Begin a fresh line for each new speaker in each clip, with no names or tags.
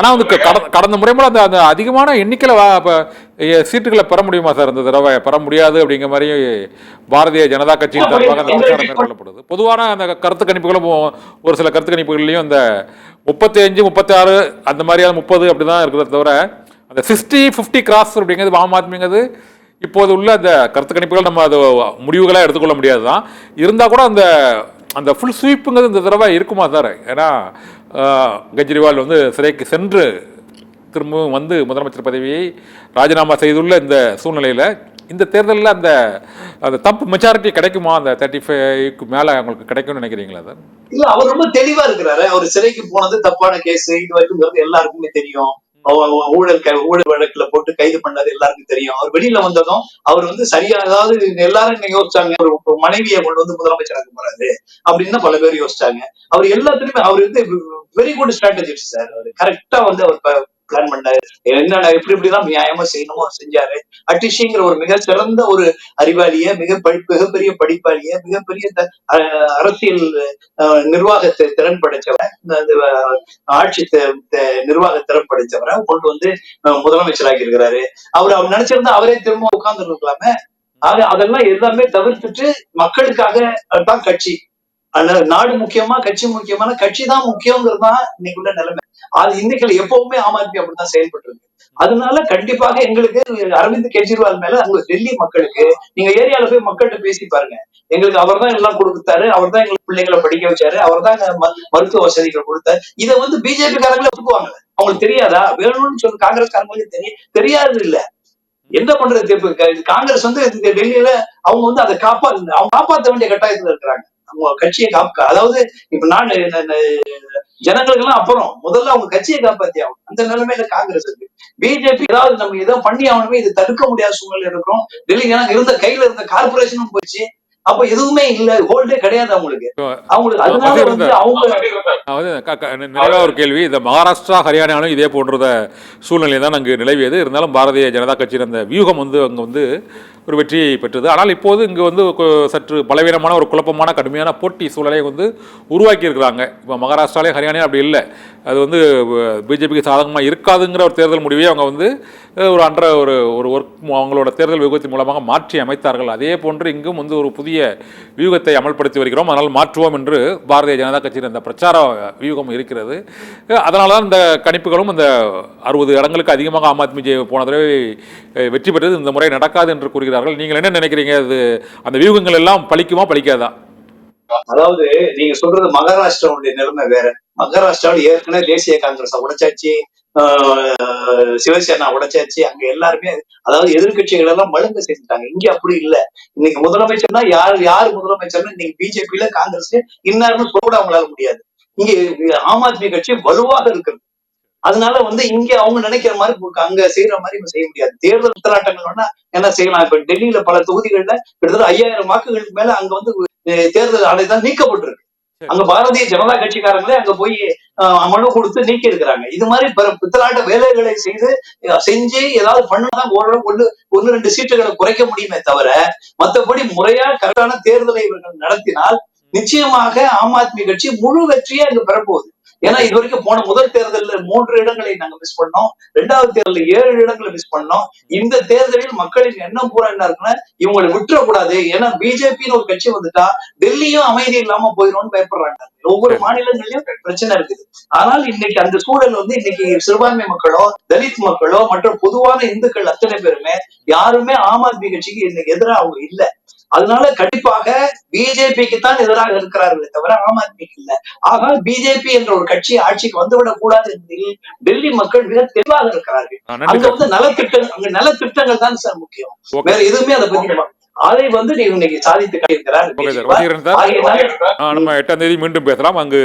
ஆனால் வந்து கடந்த முறை போல அந்த அந்த அதிகமான எண்ணிக்கையில் சீட்டுகளை பெற முடியுமா சார்? இந்த தடவை பெற முடியாது அப்படிங்கிற மாதிரி பாரதிய ஜனதா கட்சியின் சார்பாக அந்த பிரச்சாரம் மேற்கொள்ளப்படுது. பொதுவான அந்த கருத்து கணிப்புகளும் ஒரு சில கருத்து கணிப்புகள்லையும் அந்த 35, 36 அந்த மாதிரியான 30 அப்படி தான் இருக்கிறத தவிர அந்த 60-50 கிராஸ் அப்படிங்கிறது ஆம் ஆத்மிங்கிறது இப்போது உள்ள அந்த கருத்து கணிப்புகள் நம்ம அது முடிவுகளாக எடுத்துக்கொள்ள முடியாது தான். இருந்தால் கூட அந்த அந்த ஃபுல் ஸ்வீப்புங்கிறது இந்த தடவை இருக்குமா சார்? ஏன்னா கெஜ்ரிவால் வந்து சிறைக்கு சென்று திரும்பவும் வந்து முதலமைச்சர் பதவியை ராஜினாமா செய்துள்ள இந்த சூழ்நிலையில் இந்த தேர்தலில் அந்த அந்த தப்பு மெஜாரிட்டி கிடைக்குமா? அந்த 35க்கு மேலே அவங்களுக்கு கிடைக்கும்னு நினைக்கிறீங்களா சார்?
இல்ல, அவர் ரொம்ப தெளிவா இருக்கிறாரு. அவர் சிறைக்கு போனது தப்பான கேஸ், இது வரைக்கும் எல்லாருக்குமே தெரியும். ஊழல் வழக்குல போட்டு கைது பண்ணது எல்லாருக்கும் தெரியும். அவர் வெளியில வந்ததும் அவர் வந்து சரியா, அதாவது எல்லாரும் என்ன யோசிச்சாங்க, ஒரு மனைவியை கொண்டு வந்து முதலமைச்சராக போறாரு அப்படின்னு பல பேர் யோசிச்சாங்க. அவர் எல்லாத்துலயுமே அவர் வந்து வெரி குட் ஸ்ட்ராட்டஜிஸ்ட் சார். அவர் கரெக்டா வந்து அவர் பிளான் பண்ணாரு. என்னென்ன எப்படி எப்படிதான் நியாயமா செய்யணுமோ செஞ்சாரு. அட்டிஷிங்கிற ஒரு மிக சிறந்த ஒரு அறிவாளிய, மிகப்பெரிய படிப்பாளிய, மிகப்பெரிய அரசியல் நிர்வாகத்தை திறன் படைச்சவன், ஆட்சி நிர்வாக திறன் படைச்சவரை கொண்டு வந்து முதலமைச்சராகி இருக்கிறாரு. அவர் நினைச்சிருந்தா அவரே திரும்ப உட்கார்ந்து இருக்கலாமே. அதெல்லாம் எல்லாமே தவிர்த்துட்டு மக்களுக்காக தான் கட்சி. நாடு முக்கியமா கட்சி முக்கியமான, கட்சி தான் முக்கியங்கிறது தான் இன்னைக்குள்ள நிலைமை. அது இன்னைக்கு எப்பவுமே ஆம் ஆத்மி அப்படித்தான் செயல்பட்டு இருக்கு. அதனால கண்டிப்பாக எங்களுக்கு அரவிந்த் கெஜ்ரிவால் மேல அங்க டெல்லி மக்களுக்கு, நீங்க ஏரியால போய் மக்கள்கிட்ட பேசி பாருங்க, எங்களுக்கு அவர் தான் எல்லாம் கொடுத்தாரு, அவர் தான் எங்களுக்கு பிள்ளைங்களை படிக்க வச்சாரு, அவர் தான் மருத்துவ வசதிகள் கொடுத்தாரு. இதை வந்து பிஜேபி காரங்களே ஒத்துக்குவாங்க. அவங்களுக்கு தெரியாதா? வேணும்னு சொல்லி காங்கிரஸ் காரங்களுக்கு தெரியாது இல்ல. என்ன பண்றது? காங்கிரஸ் வந்து டெல்லியில அவங்க வந்து அதை காப்பாற்ற வேண்டிய கட்டாயத்துல இருக்கிறாங்க. அவங்க கட்சியை அதாவது இப்ப நான் ஜனங்களுக்கு எல்லாம் அப்புறம் முதல்ல அவங்க கட்சியை காப்பாத்தி ஆகும். அந்த நிலைமையில காங்கிரஸ் இருக்கு. பிஜேபி ஏதாவது நம்ம ஏதோ பண்ணி ஆகணுமே, இது தடுக்க முடியாத சூழ்நிலை இருக்கிறோம். டெல்லி இருந்த கையில இருந்த கார்பரேஷனும் போச்சு. அப்ப எதுவுமே இல்ல, ஹோல்டே கிடையாது அவங்களுக்கு. அதனால வந்து
நிறைய ஒரு கேள்வி, இந்த மகாராஷ்டிரா ஹரியானாலும் இதே போன்ற சூழ்நிலை தான் அங்கு நிலவியது. இருந்தாலும் பாரதிய ஜனதா கட்சியின் அந்த வியூகம் வந்து அங்கே வந்து ஒரு வெற்றியை பெற்றது. ஆனால் இப்போது இங்கே வந்து சற்று பலவீனமான ஒரு குழப்பமான கடுமையான போட்டி சூழலை வந்து உருவாக்கி இருக்கிறாங்க. இப்போ மகாராஷ்டிராலே ஹரியானா அப்படி இல்லை. அது வந்து பிஜேபிக்கு சாதகமாக இருக்காதுங்கிற ஒரு தேர்தல் முடிவை அவங்க வந்து ஒரு ஒர்க் அவங்களோட தேர்தல் வியூகத்தின் மூலமாக மாற்றி அமைத்தார்கள். அதே போன்று இங்கும் வந்து ஒரு புதிய வியூகத்தை அமல்படுத்தி வருகிறோம், அதனால் மாற்றுவோம் என்று பாரதிய ஜனதா கட்சியின் அந்த பிரச்சார வியூகம் இருக்கிறது. அதனால தான் இந்த கணிப்புகளும் இந்த 60 இடங்களுக்கு அதிகமாக ஆம் ஆத்மி போன தடவை வெற்றி பெற்றது இந்த முறை நடக்காது என்று கூறுகிறார்கள். நீங்கள் என்ன நினைக்கிறீங்க? அது அந்த வியூகங்கள் எல்லாம் பலிக்குமா பலிக்காதா?
அதாவது நீங்க சொல்றது மகாராஷ்டிராவுடைய நிலைமை வேற. மகாராஷ்டிராவில் ஏற்கனவே தேசிய காங்கிரஸ் உடைச்சாச்சு, சிவசேனா உடைச்சாச்சு. அங்க எல்லாருமே, அதாவது எதிர்கட்சிகள் எல்லாம் மழுங்க செஞ்சுட்டாங்க. இங்க அப்படி இல்ல. இன்னைக்கு முதலமைச்சர்னா யாரு முதலமைச்சர்னு இன்னைக்கு பிஜேபியில காங்கிரஸ்ல இன்னாருன்னு சொல்ல அவங்களால முடியாது. இங்க ஆம் ஆத்மி கட்சி வலுவாக இருக்கிறது. அதனால வந்து இங்க அவங்க நினைக்கிற மாதிரி அங்க செய்யற மாதிரி செய்ய முடியாது. தேர்தல் உத்தராட்டங்கள் என்ன செய்யலாம்? இப்ப டெல்லியில பல தொகுதிகள்ல கிட்டத்தட்ட 5000 வாக்குகளுக்கு மேல அங்க வந்து தேர்தல் ஆணையம் நீக்கப்பட்டிருக்கு. அங்க பாரதிய ஜனதா கட்சிக்காரங்களே அங்க போய் மனு கொடுத்து நீக்கி இருக்கிறாங்க. இது மாதிரி பித்தலாட்ட வேலைகளை செஞ்சு ஏதாவது பண்ணாதான் ஓரளவு 1-2 சீட்டுகளை குறைக்க முடியுமே தவிர, மற்றபடி முறையா கரெக்டான தேர்தலை இவர்கள் நடத்தினால் நிச்சயமாக ஆம் ஆத்மி கட்சி முழு வெற்றியை அங்க பெறப்போகுது. ஏன்னா இது வரைக்கும் போன முதல் தேர்தலில் 3 இடங்களை நாங்க மிஸ் பண்ணோம். 2வது தேர்தலில் 7 இடங்களை மிஸ் பண்ணோம். இந்த தேர்தலில் மக்களின் எண்ணம் பூரா என்ன இருக்குன்னா, இவங்களை விட்டுறக்கூடாது. ஏன்னா பிஜேபின்னு ஒரு கட்சி வந்துட்டா டெல்லியும் அமைதி இல்லாம போயிடும்னு பயப்படுறாங்க. ஒவ்வொரு மாநிலங்களிலும் பிரச்சனை இருக்குது. ஆனால் இன்னைக்கு அந்த சூழல் வந்து இன்னைக்கு சிறுபான்மை மக்களோ, தலித் மக்களோ, மற்ற பொதுவான இந்துக்கள் அத்தனை பேருமே யாருமே ஆம் ஆத்மி கட்சிக்கு இன்னைக்கு எதிராக அவங்க இல்ல. அதனால கண்டிப்பாக பிஜேபிக்கு தான் எதிராக இருக்கிறார்களே தவிர ஆம் ஆத்மிக்கு இல்ல. ஆனால் பிஜேபி என்ற ஒரு கட்சி ஆட்சிக்கு வந்துவிடக் கூடாது என்பதில் டெல்லி மக்கள் மிக தெளிவாக இருக்கிறார்கள். அங்க வந்து நலத்திட்டங்கள் தான் சார் முக்கியம். வேற எதுவுமே அதை பத்தி அதை வந்து நீ இன்னைக்கு சாதித்து காட்டியிருக்கிறார்.
நம்ம 8ஆம் தேதி மீண்டும் பேசலாம். அங்கு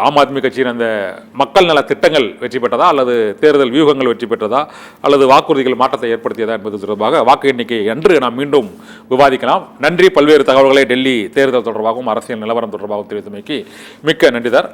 ஆம் ஆத்மி கட்சியின் அந்த மக்கள் நல திட்டங்கள் வெற்றி பெற்றதா, அல்லது தேர்தல் வியூகங்கள் வெற்றி பெற்றதா, அல்லது வாக்குறுதிகள் மாற்றத்தை ஏற்படுத்தியதா என்பது தொடர்பாக வாக்கு எண்ணிக்கை அன்று நாம் மீண்டும் விவாதிக்கலாம். நன்றி. பல்வேறு தகவல்களை டெல்லி தேர்தல் தொடர்பாகவும் அரசியல் நிலவரம் தொடர்பாகவும் தெரிவித்தமைக்கு மிக்க நன்றி சார்.